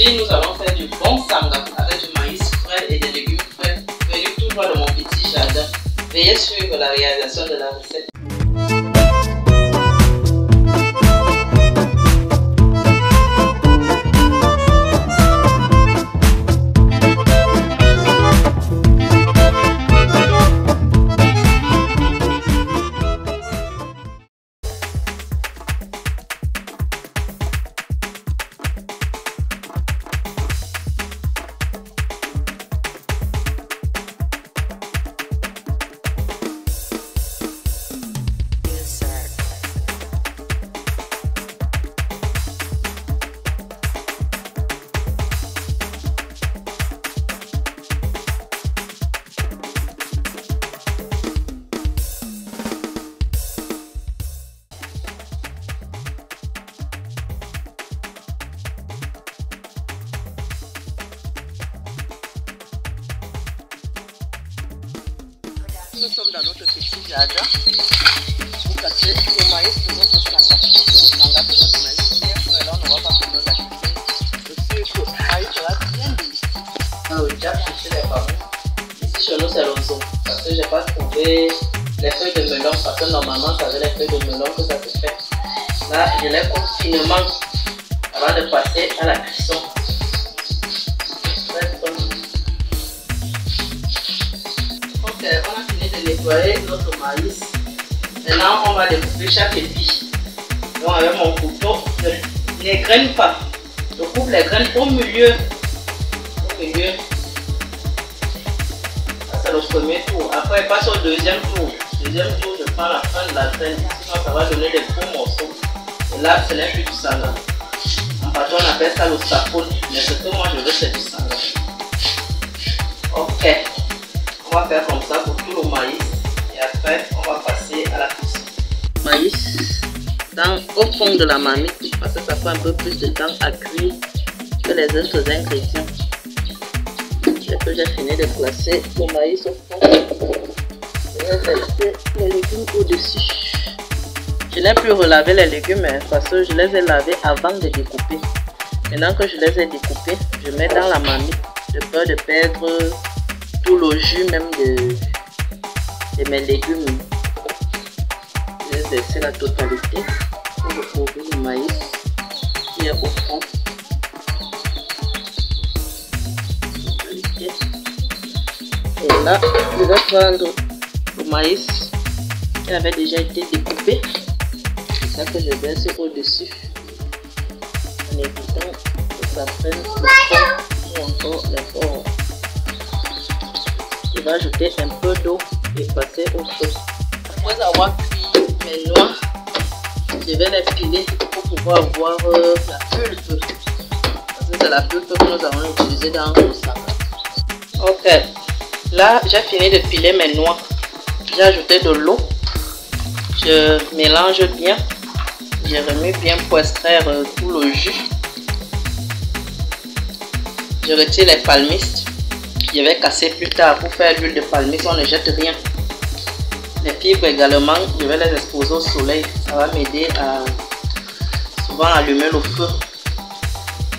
Aujourd'hui, nous allons faire du bon sanga avec du maïs frais et des légumes frais venus tout droit de mon petit jardin. Veuillez suivre la réalisation de la recette. Nous sommes dans notre petit jardin pour casser le maïs de notre sanga. Le sanga de notre maïs bien frais, là on ne va pas faire la cuisine. Le sucre, le maïs sera bien délicieux. Ah oui, j'ai acheté les pommes. Ici chez nous c'est l'ozo parce que j'ai pas trouvé les feuilles de melon parce que normalement c'est avec les feuilles de melon que ça se fait. Là je les coupe finement avant de passer à la cuisson. Ok, on a fini de nettoyer notre maïs. Maintenant on va découper chaque épi. Donc avec mon couteau, je n'égrène pas. Je coupe les graines au milieu. Au milieu. Ça c'est le premier tour. Après je passe au deuxième tour. Deuxième tour, je prends la fin de la graine. Sinon ça va donner des gros morceaux. Et là ce n'est plus du sanga. En partant on appelle ça le sapone. Mais ce que moi je veux c'est du sanga. Ok. On va faire comme ça pour tout le maïs. Et après on va passer à la cuisson. Maïs au fond de la marmite parce que ça prend un peu plus de temps à cuire que les autres ingrédients. Dès que j'ai fini de placer le maïs au fond, je vais verser les légumes au-dessus. Je n'ai plus relavé les légumes parce que je les ai lavés avant de découper. Maintenant que je les ai découpés, je mets dans la marmite de peur de perdre tout le jus même de mes légumes. Je vais verser la totalité pour recouvrir le maïs qui est au fond. Et là, je vais prendre le maïs qui avait déjà été découpé. C'est ça que je verse au-dessus en évitant que ça prenne le fond ou encore les bords. Je vais ajouter un peu d'eau et passer au feu. Après avoir cuit mes noix, je vais les piler pour pouvoir avoir la pulpe. Parce que c'est la pulpe que nous avons utilisée dans le sanga. Ok, là j'ai fini de piler mes noix. J'ai ajouté de l'eau. Je mélange bien. Je remue bien pour extraire tout le jus. Je retire les palmistes. Je vais casser plus tard pour faire l'huile de palmiste, on ne jette rien. Les fibres également, je vais les exposer au soleil. Ça va m'aider à souvent allumer le feu.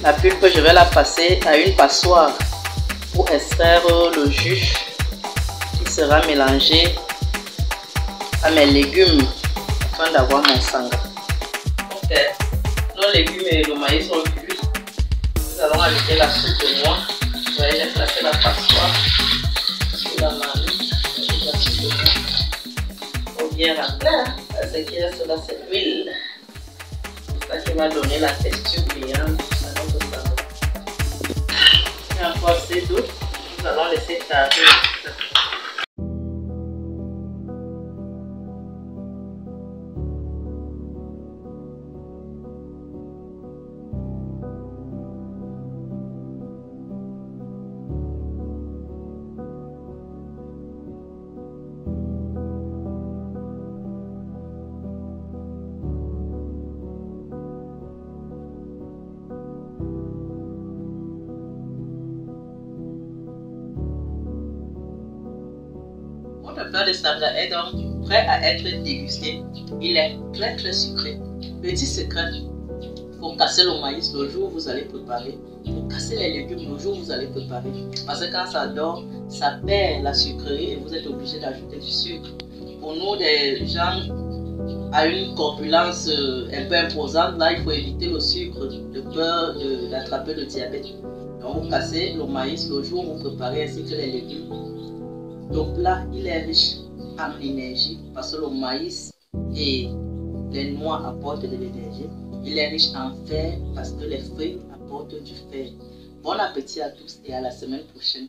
La pulpe, je vais la passer à une passoire pour extraire le jus qui sera mélangé à mes légumes afin d'avoir mon sanga. Ok, nos légumes et le maïs sont cuits. Nous allons ajouter la soupe de noix. J'ai placé la passoire sur la marmite avec la soupe de noix. Il faut bien remplir. Ce qui reste là, c'est l'huile. C'est ça qui va donner la texture brillante à notre sanga. Et encore assez d'eau. Nous allons laisser tarder. Votre plat de sanga est donc prêt à être dégusté. Il est très sucré. Petit secret, pour casser le maïs le jour où vous allez préparer. Vous cassez les légumes le jour où vous allez préparer. Parce que quand ça dort, ça perd la sucrerie et vous êtes obligé d'ajouter du sucre. Pour nous, des gens à une corpulence un peu imposante, là, il faut éviter le sucre de peur d'attraper le diabète. Donc, vous cassez le maïs le jour où vous préparez ainsi que les légumes. Le plat, il est riche en énergie parce que le maïs et les noix apportent de l'énergie. Il est riche en fer parce que les fruits apportent du fer. Bon appétit à tous et à la semaine prochaine.